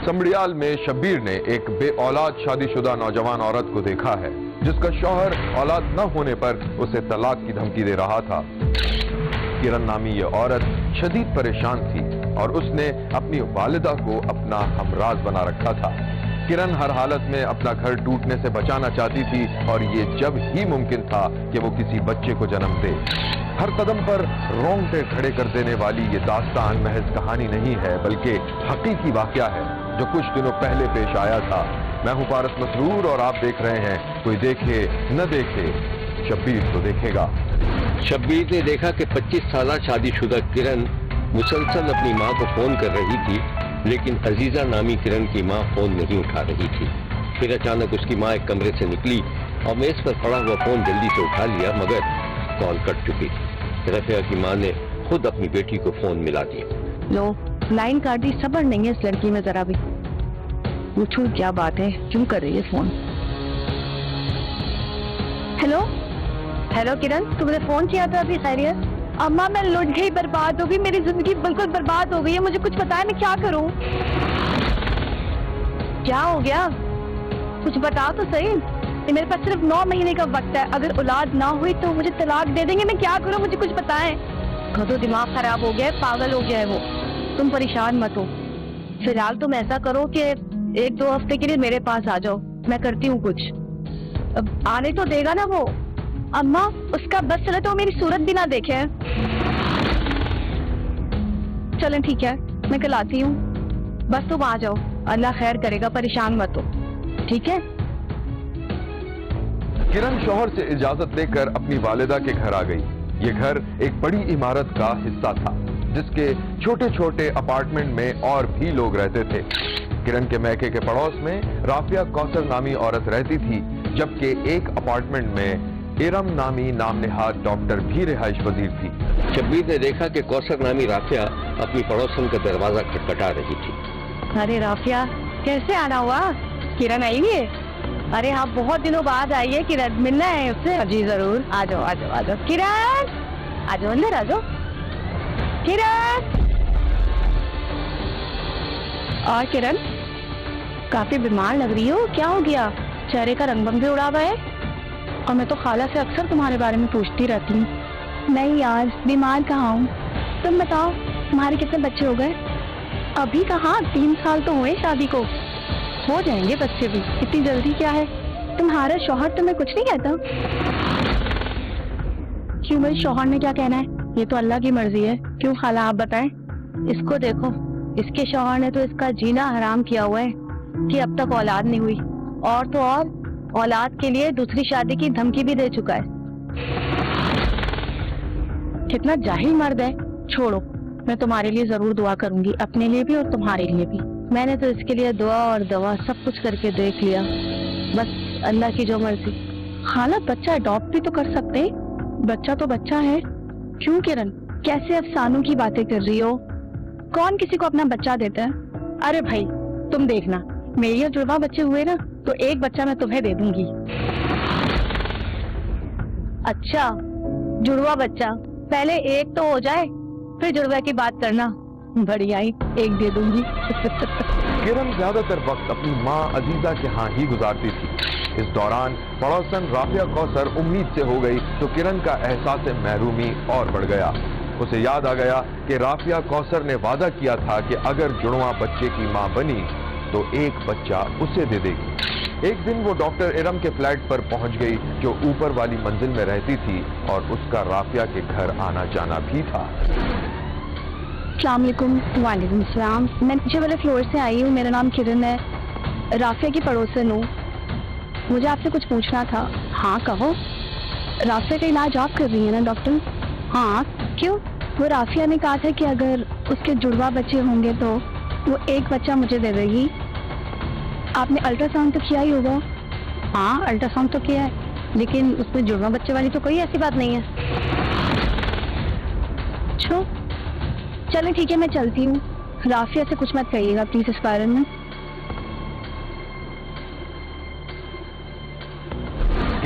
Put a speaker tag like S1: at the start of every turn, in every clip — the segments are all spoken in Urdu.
S1: سمڑیال میں شبیر نے ایک بے اولاد شادی شدہ نوجوان عورت کو دیکھا ہے جس کا شوہر اولاد نہ ہونے پر اسے طلاق کی دھمکی دے رہا تھا۔ کرن نامی یہ عورت شدید پریشان تھی اور اس نے اپنی والدہ کو اپنا ہمراز بنا رکھا تھا۔ کرن ہر حالت میں اپنا گھر ٹوٹنے سے بچانا چاہتی تھی اور یہ جب ہی ممکن تھا کہ وہ کسی بچے کو جنم دے۔ ہر قدم پر رونگٹے کھڑے کر دینے والی یہ داستان محض کہانی نہیں ہے بلکہ حقیقی واقعہ ہے جو کچھ دنوں پہلے پیش آیا تھا۔ میں ہوں پارس مسرور اور آپ دیکھ رہے ہیں کوئی دیکھے نہ دیکھے شبیر تو دیکھے گا۔
S2: شبیر نے دیکھا کہ 25 سالہ شادی شدہ کرن مسلسل اپنی ماں کو فون کر رہی تھی لیکن عزیزہ نامی کرن کی ماں فون نہیں اٹھا رہی تھی۔ پھر اچانک اس کی ماں ایک کمرے سے نکلی اور میز پر پڑا ہوا فون جلدی سے اٹھا لیا مگر کال کٹ چکی تھی۔ رفیہ کی ماں نے خود اپنی بیٹی کو فون ملا دیا۔
S3: لو لائن کاٹی، صبر نہیں ہے اس لڑکی میں ذرا بھی۔ پوچھو کیا بات ہے، کیوں کر رہی ہے فون؟ ہیلو ہیلو کرن، تم نے فون کیا تھا ابھی؟ خیریت؟ اماں میں لٹ گئی، برباد ہو گئی، میری زندگی بالکل برباد ہو گئی ہے، مجھے کچھ بتایا میں کیا کروں؟ کیا ہو گیا؟ کچھ بتا تو صحیح۔ میرے پاس صرف 9 مہینے کا وقت ہے، اگر اولاد نہ ہوئی تو مجھے طلاق دے دیں گے، میں کیا کروں؟ مجھے کچھ بتائیں۔ تو دماغ خراب ہو گیا ہے، پاگل ہو گیا ہے وہ۔ تم پریشان مت ہو، فی الحال تم ایسا کرو کہ 1-2 ہفتے کے لیے میرے پاس آ جاؤ، میں کرتی ہوں کچھ۔ اب آنے تو دے گا نا وہ؟ اماں اس کا بس چلے تو وہ میری صورت بھی نہ دیکھے۔ چلیں ٹھیک ہے، میں کل آتی ہوں، بس تم آ جاؤ، اللہ خیر کرے گا، پریشان مت ہو، ٹھیک ہے؟
S1: کرن شوہر سے اجازت لے کر اپنی والدہ کے گھر آ گئی۔ یہ گھر ایک بڑی عمارت کا حصہ تھا جس کے چھوٹے چھوٹے اپارٹمنٹ میں اور بھی لوگ رہتے تھے۔ کرن کے میکے کے پڑوس میں رافیہ کوثر نامی عورت رہتی تھی جبکہ ایک اپارٹمنٹ میں ارم نامی نام نہاد ڈاکٹر بھی رہائش پذیر تھی۔
S2: شبیر نے دیکھا کہ کوثر نامی رافیہ اپنی پڑوسن کا دروازہ کھٹکھٹا رہی تھی۔
S3: ارے رافیہ کیسے آنا ہوا؟ کرن آئی ہوئی ہے؟ ارے ہاں بہت دنوں بعد آئی ہے کرن، ملنا ہے اس سے؟ جی ضرور، آ جاؤ آ جاؤ آ جاؤ کرن، آ جاؤ اندر آ جاؤ کرن۔ اور کرن کافی بیمار لگ رہی ہو، کیا ہو گیا؟ چہرے کا رنگ بنگ بھی اڑا ہوا ہے، اور میں تو خالہ سے اکثر تمہارے بارے میں پوچھتی رہتی ہوں۔ نہیں یار بیمار کہاں ہوں، تم بتاؤ تمہارے کتنے بچے ہو گئے؟ ابھی کہاں، 3 سال تو ہوئے شادی کو، ہو جائیں گے بچے بھی، اتنی جلدی کیا ہے؟ تمہارا شوہر تمہیں کچھ نہیں کہتا؟ کیوں میرے شوہر نے کیا کہنا ہے؟ یہ تو اللہ کی مرضی ہے۔ کیوں خالہ آپ بتائیں؟ اس کو دیکھو، اس کے شوہر نے تو اس کا جینا حرام کیا ہوا ہے کہ اب تک اولاد نہیں ہوئی، اور تو اور اولاد کے لیے دوسری شادی کی دھمکی بھی دے چکا ہے۔ کتنا جاہل مرد ہے۔ چھوڑو، میں تمہارے لیے ضرور دعا کروں گی، اپنے لیے بھی اور تمہارے لیے بھی۔ میں نے تو اس کے لیے دعا اور دوا سب کچھ کر کے دیکھ لیا، بس اللہ کی جو مرضی۔ خالہ بچہ اڈاپٹ بھی تو کر سکتے، بچہ تو بچہ ہے۔ کیوں کرن کیسے افسانوں کی باتیں کر رہی ہو؟ کون کسی کو اپنا بچہ دیتا ہے؟ ارے بھائی تم دیکھنا، میری اور جڑواں بچے ہوئے نا تو ایک بچہ میں تمہیں دے دوں گی۔ اچھا جڑواں بچہ، پہلے ایک تو ہو جائے پھر جڑوا کی بات کرنا۔ بڑھیا ہی، ایک دے دوں گی۔
S1: کرن زیادہ تر وقت اپنی ماں عزیزہ کے ہاں ہی گزارتی تھی۔ اس دوران پڑوسن رافیہ کوثر امید سے ہو گئی تو کرن کا احساس محرومی اور بڑھ گیا۔ اسے یاد آ گیا کہ رافیہ کوثر نے وعدہ کیا تھا کہ اگر جڑواں بچے کی ماں بنی تو ایک بچہ اسے دے دے گی۔ ایک دن وہ ڈاکٹر ارم کے فلیٹ پر پہنچ گئی جو اوپر والی منزل میں رہتی تھی اور اس کا رافیہ کے گھر آنا جانا بھی تھا۔
S3: السلام علیکم۔ وعلیکم السلام، میں نیچے والے فلور سے آئی ہوں، میرا نام کرن ہے، رافیہ کی پڑوسن ہوں، مجھے آپ سے کچھ پوچھنا تھا۔ ہاں کہو۔ رافیہ کا علاج آپ کر رہی ہیں نا ڈاکٹر؟ ہاں کیوں؟ وہ رافیہ نے کہا تھا کہ اگر اس کے جڑواں بچے ہوں گے تو وہ ایک بچہ مجھے دے دے گی۔ آپ نے الٹرا ساؤنڈ تو کیا ہی ہوگا؟ ہاں الٹرا ساؤنڈ تو کیا ہے، لیکن اس میں جڑواں بچے والی تو کوئی ایسی بات نہیں ہے۔ اچھا چلیں ٹھیک ہے، میں چلتی ہوں، رافیہ سے کچھ مت کہیے گا پلیز اس بارے میں۔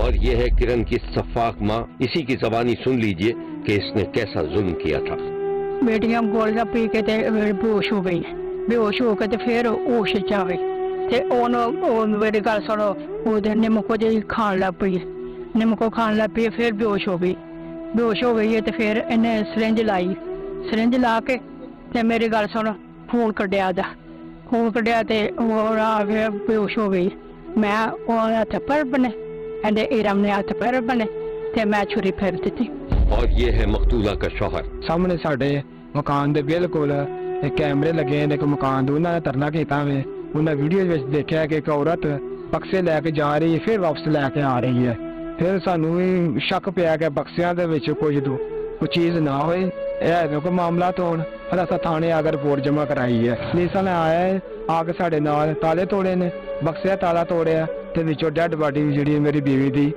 S2: اور یہ ہے کرن کی سفاک ماں، اسی کی زبانی سن لیجئے کہ اس نے کیسا ظلم کیا تھا۔
S4: بیٹیاں گولیاں پی کے تے بےہوش ہو گئی، بےہوش ہو کے تے پھر ہوش چ آ گئی تے میری گل سنو، وہ نمکو جی کھان لگ پی، نمکو کھان لگ پی، پھر بےہوش ہو گئی، بےہوش ہو گئی ہے تے پھر انہیں سرنج لائی، سرنج لا کے تے میری گل سن خون کڈیا دا، خون کڈیا تے وہ آ کے بےہوش ہو گئی۔ میں ہاتھ پیر بنے، ارم نے ہاتھ پیر بنے تے میں چھری پھیر دیتی۔
S2: اور یہ ہے مقتولہ کا شوہر۔
S5: سامنے ساڈے مکان دے بالکل کیمرے لگے نے، مکان دے انہاں نے ترنا کیتا وے، انہاں ویڈیو وچ دیکھیا کہ ایک عورت بکسے لے کے جا رہی ہے، پھر واپس لے کے آ رہی ہے۔ پھر سانوں بھی شک پیا کہ بکسیاں دے وچ کوئی چیز نہ ہوئے، اے کوئی معاملات ہون۔ پھر اساں تھانے آ کے رپورٹ جمع کرائی ہے، پولیس والے آیا ہے، آ کے ساڈے نال تالے توڑے نے، بکسے تالا توڑیا تے وچوں ڈیڈ باڈی جڑی میری بیوی دی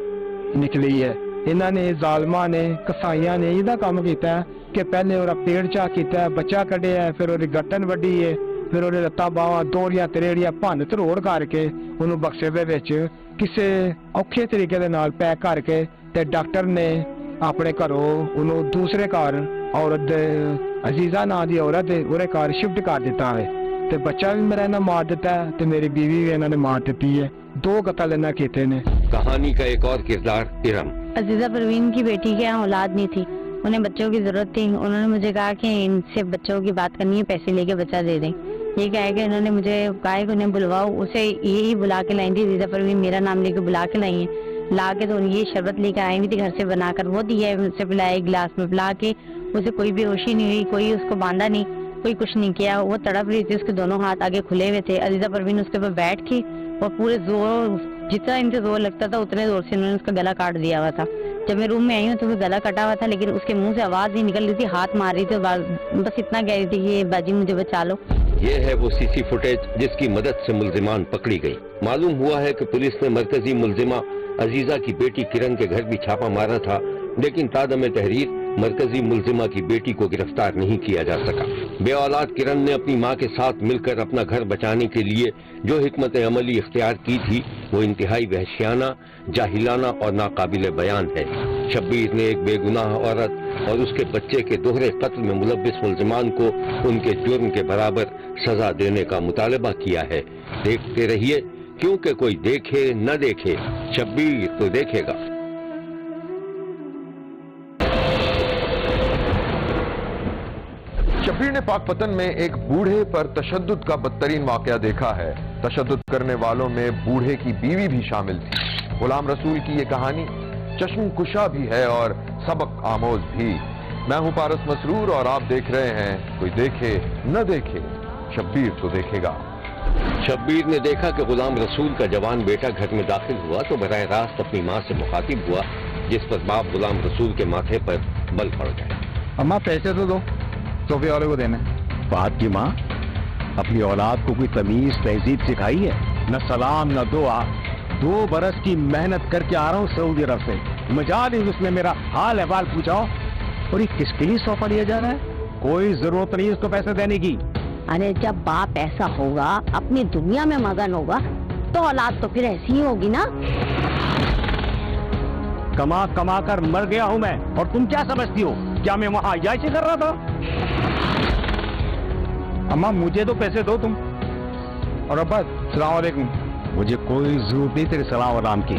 S5: نکلی ہے۔ انہاں نے ظالماں نے کسائیاں نے یہ کام کیتا ہے کہ پہلے وہ پیڑ چا کیتا ہے، بچہ کڈیا ہے، پھر وہ گٹن وڈی ہے، پھر وہ لتاں باواں دوڑیاں تریڑیاں بھن تروڑ کر کے انہوں بکسے دے وچ کسے اوکھے طریقے دے نال پیک کر کے تے ڈاکٹر نے اپنے گھروں انہوں دوسرے گھر عورت عزیزہ نا دی عورت اورے گھر شفٹ کر دیتا ہے تے بچہ بھی میرا انہاں مار دیتا ہے تے میری بیوی بھی انہوں نے مار دیتی ہے۔ 2 قتل انہاں کیتے نے۔
S2: کہانی کا ایک اور کردار ارم۔
S3: عزیزہ پروین کی بیٹی کے یہاں اولاد نہیں تھی، انہیں بچوں کی ضرورت تھی۔ انہوں نے مجھے کہا کہ ان سے بچوں کی بات کرنی ہے، پیسے لے کے بچہ دے دیں۔ یہ کہا کہ انہوں نے مجھے کہا کہ انہیں بلواؤ، اسے یہی بلا کے لائیں تھی، عزیزہ پروین میرا نام لے کے بلا کے لائی ہیں۔ لا کے تو یہ شربت لے کے آئی ہوئی تھی گھر سے بنا کر، وہ دیا ہے، اسے پلایا گلاس میں، پلا کے اسے کوئی بے ہوشی نہیں ہوئی، کوئی اس کو باندھا نہیں، کوئی کچھ نہیں کیا۔ وہ تڑپ رہی تھی، اس کے دونوں ہاتھ آگے کھلے ہوئے تھے۔ عزیزہ پروین اس کے اوپر بیٹھ کے اور پورے زور، جتنا ان سے زور لگتا تھا اتنے زور سے انہوں نے اس کا گلا کاٹ دیا ہوا تھا۔ جب میں روم میں آئی ہوں تو وہ گلا کٹا ہوا تھا، لیکن اس کے منہ سے آواز نہیں نکل رہی تھی، ہاتھ مار رہی تھی، بس اتنا کہہ رہی تھی کہ باجی مجھے بچا لو۔
S2: یہ ہے وہ سی سی فوٹیج جس کی مدد سے ملزمان پکڑی گئی۔ معلوم ہوا ہے کہ پولیس نے مرکزی ملزمہ عزیزہ کی بیٹی کرن کے گھر بھی چھاپا مارا تھا، لیکن تادم تحریر مرکزی ملزمہ کی بیٹی کو گرفتار نہیں کیا جا سکا۔ بے اولاد کرن نے اپنی ماں کے ساتھ مل کر اپنا گھر بچانے کے لیے جو حکمت عملی اختیار کی تھی وہ انتہائی وحشیانہ، جاہلانہ اور ناقابل بیان ہے۔ شبیر نے ایک بے گناہ عورت اور اس کے بچے کے دوہرے قتل میں ملوث ملزمان کو ان کے جرم کے برابر سزا دینے کا مطالبہ کیا ہے۔ دیکھتے رہیے، کیونکہ کوئی دیکھے نہ دیکھے، شبیر تو دیکھے گا۔
S1: شبیر نے پاک پتن میں ایک بوڑھے پر تشدد کا بدترین واقعہ دیکھا ہے۔ تشدد کرنے والوں میں بوڑھے کی بیوی بھی شامل تھی۔ غلام رسول کی یہ کہانی چشم کشا بھی ہے اور سبق آموز بھی۔ میں ہوں پارس مسرور اور آپ دیکھ رہے ہیں کوئی دیکھے نہ دیکھے، شبیر تو دیکھے گا۔
S2: شبیر نے دیکھا کہ غلام رسول کا جوان بیٹا گھر میں داخل ہوا تو براہ راست اپنی ماں سے مخاطب ہوا، جس پر باپ غلام رسول کے ماتھے پر بل پڑ گئے۔
S5: اماں پیسے تو دو، صوفے والے کو دینا۔
S6: بات کی ماں اپنی اولاد کو کوئی تمیز تہذیب سکھائی ہے؟ نہ سلام نہ دعا۔ 2 برس کی محنت کر کے آ رہا ہوں سعودی عرب سے، مجال ہی اس نے میرا حال احوال پوچھا اور یہ کس کے لیے سونپا لیا جا رہا ہے؟ کوئی ضرورت نہیں اس کو پیسے دینے کی۔
S3: ارے جب باپ ایسا ہوگا، اپنی دنیا میں مگن ہوگا، تو اولاد تو پھر ایسی ہی ہوگی نا۔
S6: کما کما کر مر گیا ہوں میں، اور تم کیا سمجھتی ہو؟ کیا میں وہاں عیاشی کر رہا تھا؟
S5: اماں مجھے تو پیسے دو تم۔ اور ابا السلام علیکم۔
S6: مجھے کوئی ضرورت نہیں تیرے سلام علام کی،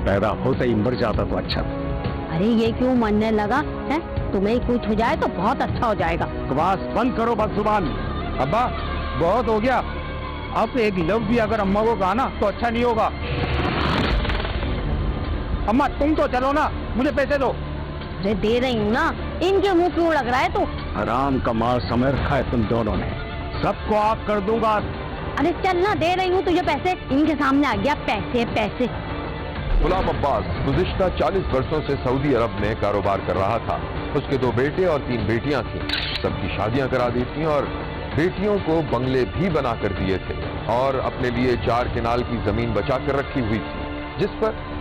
S6: پیدا ہوتا ہی مر جاتا تو اچھا۔
S3: ارے یہ کیوں مرنے لگا ہے؟ تمہیں کچھ ہو جائے تو بہت اچھا ہو جائے گا۔
S6: بکواس بند کرو بد زبان۔
S5: ابا بہت ہو گیا، اب ایک لفظ بھی اگر اماں کو کہا نا تو اچھا نہیں ہوگا۔ اماں تم تو چلو نا، مجھے پیسے دو۔
S3: ارے دے رہی ہوں نا، ان کے منہ کیوں لگ رہا ہے تو؟
S6: حرام کا مال سمے رکھا ہے تم دونوں نے، سب کو آف کر دوں گا۔
S3: ارے چلنا، دے رہی ہوں تجھے پیسے۔ ان کے سامنے آ گیا پیسے پیسے۔
S1: غلام عباس گزشتہ 40 برسوں سے سعودی عرب میں کاروبار کر رہا تھا۔ اس کے 2 بیٹے اور 3 بیٹیاں تھیں، سب کی شادیاں کرا دی تھیں اور بیٹیوں کو بنگلے بھی بنا کر دیے تھے، اور اپنے لیے 4 کنال کی زمین بچا کر رکھی ہوئی تھی، جس پر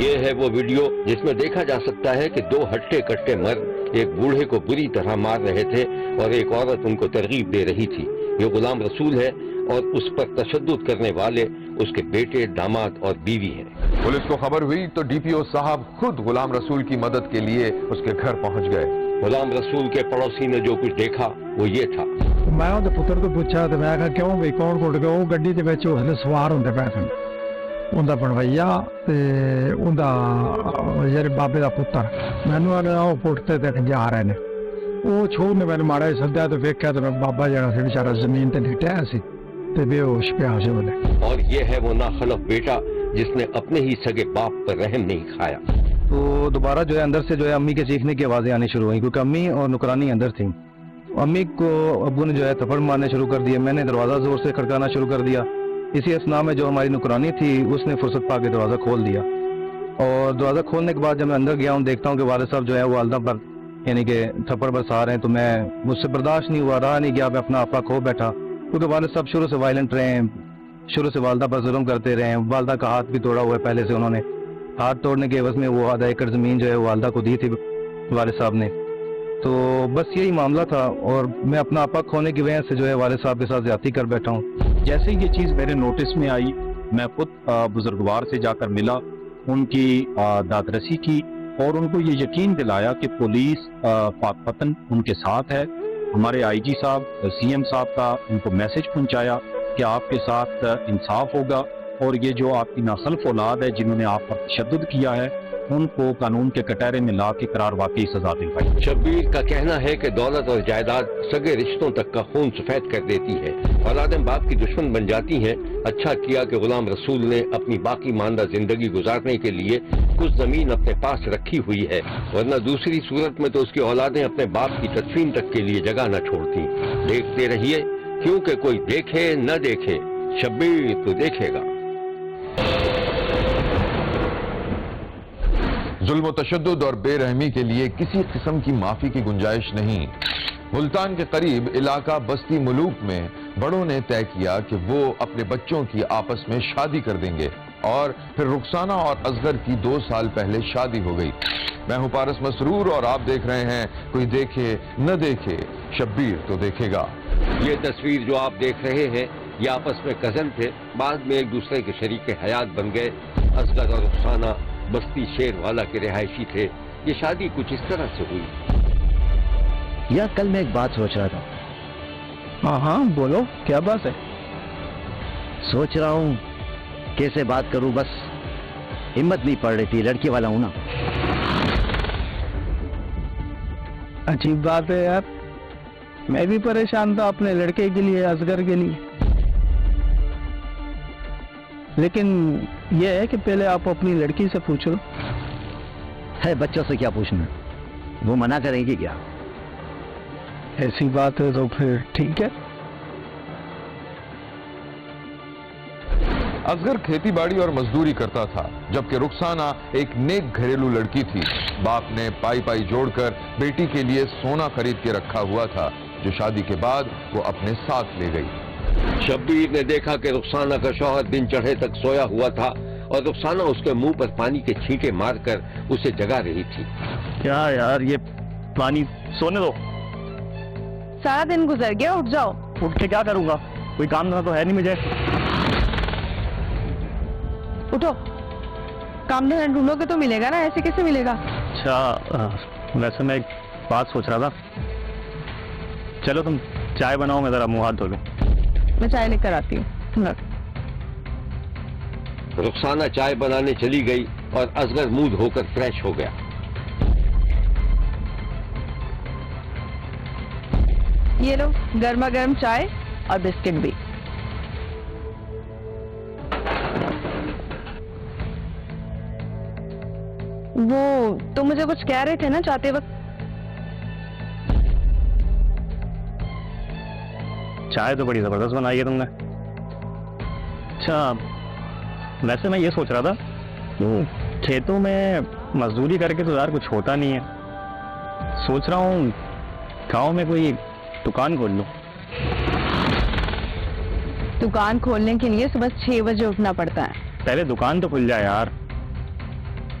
S2: یہ ہے وہ ویڈیو جس میں دیکھا جا سکتا ہے کہ دو ہٹے کٹے مرد ایک بوڑھے کو بری طرح مار رہے تھے اور ایک عورت ان کو ترغیب دے رہی تھی. یہ غلام رسول ہے اور اس پر تشدد کرنے والے اس کے بیٹے، داماد اور بیوی ہیں.
S1: پولیس کو خبر ہوئی تو ڈی پی او صاحب خود غلام رسول کی مدد کے لیے اس کے گھر پہنچ گئے.
S2: غلام رسول کے پڑوسی نے جو کچھ دیکھا وہ یہ تھا.
S5: میں اندر پتر کو پوچھا تو میں کہا کیوں بھائی کون کٹ گیا؟ وہ گڈی دے وچ ہلے سوار ہوندے پے سن. اوندا بنویا تے اوندا یار بابے دا پتر مینوں آ او پٹتے تے جا رہے نے. وہ چھوڑ نے میں ماڑا سدیا تو ویکھیا تو بابا جڑا سی بیچارہ زمین تے لیٹیا سی تے بے ہوش پیا سی بولے.
S2: اور یہ ہے وہ ناخلف بیٹا جس نے اپنے ہی سگے باپ پر رحم نہیں کھایا.
S7: تو دوبارہ جو ہے اندر سے جو ہے امی کے چیخنے کی آوازیں آنی شروع ہوئی کیونکہ امی اور نکرانی اندر تھیں. امی کو ابو نے جو ہے تھپڑ مارنے شروع کر دیے. میں نے دروازہ زور سے کھڑکانا شروع کر دیا. اسی اسنا میں جو ہماری نکرانی تھی اس نے فرصت پا کے دروازہ کھول دیا. اور دروازہ کھولنے کے بعد جب میں اندر گیا ہوں دیکھتا ہوں کہ والد صاحب جو ہے وہ والدہ پر یعنی کہ تھپڑ برسا رہے ہیں. تو میں مجھ سے برداشت نہیں ہوا، رہا نہیں گیا، میں اپنا آپا کھو بیٹھا کیونکہ والد صاحب شروع سے وائلنٹ رہے ہیں، شروع سے والدہ پر ظلم کرتے رہے ہیں. والدہ کا ہاتھ بھی توڑا ہوا ہے پہلے سے. انہوں نے ہاتھ توڑنے کے عوض میں وہ آدھا ایکڑ زمین جو ہے وہ والدہ کو دی تھی والد صاحب نے. تو بس یہی معاملہ تھا اور میں اپنا آپا کھونے کی وجہ سے جو ہے والد صاحب کے ساتھ زیادتی کر بیٹھا ہوں.
S8: جیسے یہ چیز میرے نوٹس میں آئی میں خود بزرگوار سے جا کر ملا، ان کی دادرسی کی اور ان کو یہ یقین دلایا کہ پولیس پاک پتن ان کے ساتھ ہے. ہمارے آئی جی صاحب، سی ایم صاحب کا ان کو میسج پہنچایا کہ آپ کے ساتھ انصاف ہوگا اور یہ جو آپ کی ناخلف اولاد ہے جنہوں نے آپ پر تشدد کیا ہے ان کو قانون کے کٹہرے میں لا کے قرار واقعی سزا دلوائی.
S2: شبیر کا کہنا ہے کہ دولت اور جائیداد سگے رشتوں تک کا خون سفید کر دیتی ہے. اولادیں باپ کی دشمن بن جاتی ہیں. اچھا کیا کہ غلام رسول نے اپنی باقی ماندہ زندگی گزارنے کے لیے کچھ زمین اپنے پاس رکھی ہوئی ہے، ورنہ دوسری صورت میں تو اس کی اولادیں اپنے باپ کی تدفین تک کے لیے جگہ نہ چھوڑتی. دیکھتے رہیے کیونکہ کوئی دیکھے نہ دیکھے شبیر تو دیکھے گا.
S1: ظلم و تشدد اور بے رحمی کے لیے کسی قسم کی معافی کی گنجائش نہیں. ملتان کے قریب علاقہ بستی ملوک میں بڑوں نے طے کیا کہ وہ اپنے بچوں کی آپس میں شادی کر دیں گے اور پھر رخسانہ اور اصغر کی 2 سال پہلے شادی ہو گئی. میں ہوں پارس مسرور اور آپ دیکھ رہے ہیں کوئی دیکھے نہ دیکھے شبیر تو دیکھے گا.
S2: یہ تصویر جو آپ دیکھ رہے ہیں یہ آپس میں کزن تھے، بعد میں ایک دوسرے کے شریک حیات بن گئے. اصغر اور رخسانہ بستی شیر والا کے رہائشی تھے. یہ شادی کچھ اس طرح سے ہوئی.
S7: یا کل میں ایک بات سوچ رہا تھا.
S5: ہاں بولو کیا بات ہے؟
S7: سوچ رہا ہوں کیسے بات کروں، بس ہمت نہیں پڑ رہی تھی. لڑکی والا ہوں نا.
S5: عجیب بات ہے یار، میں بھی پریشان تھا اپنے لڑکے کے لیے، اصغر کے لیے. لیکن یہ ہے کہ پہلے آپ اپنی لڑکی سے پوچھو.
S7: ہے بچوں سے کیا پوچھنا، وہ منع کریں گے کیا؟
S5: ایسی بات ہے تو پھر ٹھیک ہے.
S1: اصغر کھیتی باڑی اور مزدوری کرتا تھا جبکہ رخسانہ ایک نیک گھریلو لڑکی تھی. باپ نے پائی جوڑ کر بیٹی کے لیے سونا خرید کے رکھا ہوا تھا جو شادی کے بعد وہ اپنے ساتھ لے گئی.
S2: شبیر نے دیکھا کہ رخسانہ کا شوہر دن چڑھے تک سویا ہوا تھا اور رخسانہ اس کے منہ پر پانی کے چھینٹے مار کر اسے جگا رہی تھی.
S7: کیا یار یہ پانی سونے دو.
S3: سارا دن گزر گیا، اٹھ جاؤ.
S7: اٹھ کے کیا کروں گا، کوئی کام دھندہ تو ہے نہیں مجھے.
S3: اٹھو، کام دھندہ ڈھونڈو گے تو ملے گا نا، ایسے کیسے ملے گا؟
S7: اچھا ویسے میں ایک بات سوچ رہا تھا. چلو تم چائے بناؤ، میں ذرا منہ ہاتھ دھو لوں.
S3: میں چائے لے کر آتی ہوں.
S2: رخسانہ چائے بنانے چلی گئی اور اصغر منہ دھو کر فریش ہو گیا.
S3: یہ لو گرما گرم چائے اور بسکٹ بھی. وہ تم مجھے کچھ کہہ رہے تھے نا چاہتے وقت؟
S7: چائے تو بڑی زبردست بنائی ہے تم نے. اچھا ویسے میں یہ سوچ رہا تھا کھیتوں میں مزدوری کر کے تو یار کچھ ہوتا نہیں ہے. سوچ رہا ہوں گاؤں میں کوئی دکان کھول لوں.
S3: دکان کھولنے کے لیے صبح 6 بجے اٹھنا پڑتا ہے.
S7: پہلے دکان تو کھل جائے یار.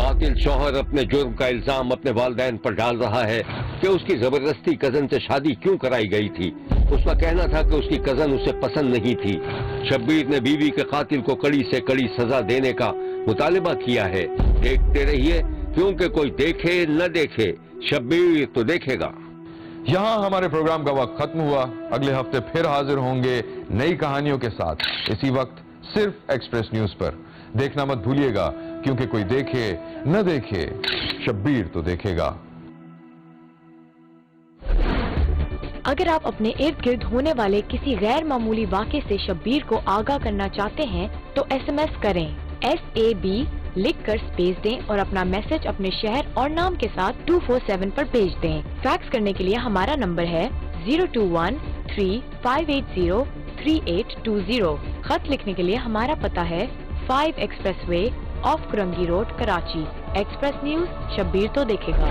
S2: قاتل شوہر اپنے جرم کا الزام اپنے والدین پر ڈال رہا ہے کہ اس کی زبردستی کزن سے شادی کیوں کرائی گئی تھی. اس کا کہنا تھا کہ اس کی کزن اسے پسند نہیں تھی. شبیر نے بیوی کے قاتل کو کڑی سے کڑی سزا دینے کا مطالبہ کیا ہے. دیکھتے رہیے، کیونکہ کوئی دیکھے نہ دیکھے شبیر تو دیکھے گا.
S1: یہاں ہمارے پروگرام کا وقت ختم ہوا. اگلے ہفتے پھر حاضر ہوں گے نئی کہانیوں کے ساتھ، اسی وقت صرف ایکسپریس نیوز پر. دیکھنا مت بھولیے گا، کیونکہ کوئی دیکھے نہ دیکھے شبیر تو دیکھے گا.
S9: اگر آپ اپنے ارد گرد ہونے والے کسی غیر معمولی واقعے سے شبیر کو آگاہ کرنا چاہتے ہیں تو SMS کریں SAB لکھ کر سپیس دیں اور اپنا میسج اپنے شہر اور نام کے ساتھ 247 پر بھیج دیں. فیکس کرنے کے لیے ہمارا نمبر ہے 021-3580-3820. خط لکھنے کے لیے ہمارا پتہ ہے 5 express way of Korangi road Karachi. Express news Shabbir تو دیکھے گا.